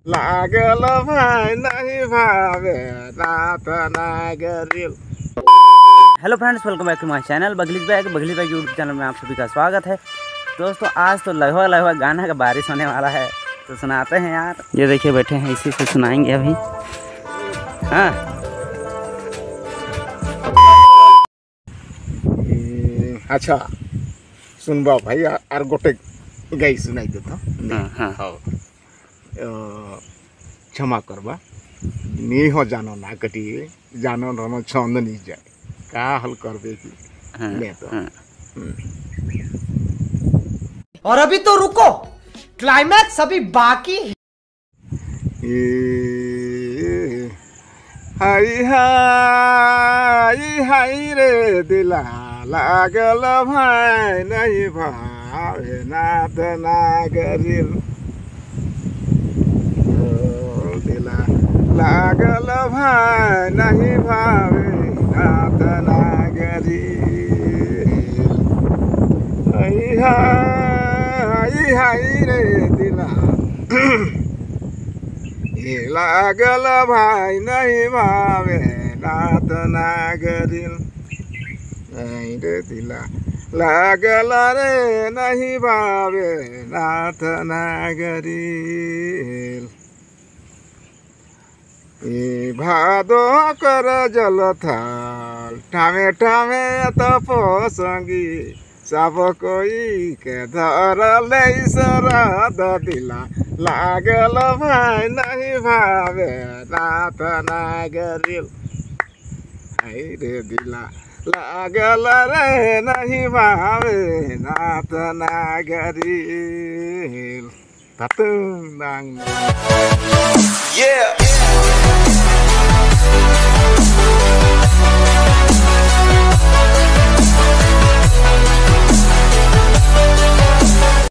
लागल भाई नहीं भावे नाथ नागरिल। Hello friends, welcome back to my channel बघली बैग यूट्यूब चैनल में आप सभी का स्वागत है। दोस्तों आज तो लगभग गाना का बारिश होने वाला है, तो सुनाते हैं यार। ये देखिए बैठे हैं, इसी से सुनाएंगे अभी। हाँ अच्छा सुनबा भाई आर गोटे गाई सुनाई देता। हाँ क्षमा करबा नहीं हो जानो ना कटी जानो रनो छंद नहीं जाए का हल करबे की ले तो। और अभी तो रुको, क्लाइमैक्स अभी बाकी है। हाय हाय हाय रे दिला लागल भाई नहीं भावे नाथ नागरिल। दिला लागल भाई नहीं भावे नाथ नागरिल। हाय हाय हाय रे दिला लागल भाई नहीं भावे नाथ नागरिल। नहीं रे दिला लागल रे नहीं भावे नाथ नागरिल। भादो कर जल थाल ठामे ठामे तपसंगी सब कोई के धर ले सरद दिला लागल भाई नहीं भावे नाथ नागरिल। हाय रे दिला लागल रे नहीं भावे नाथ नागरिल।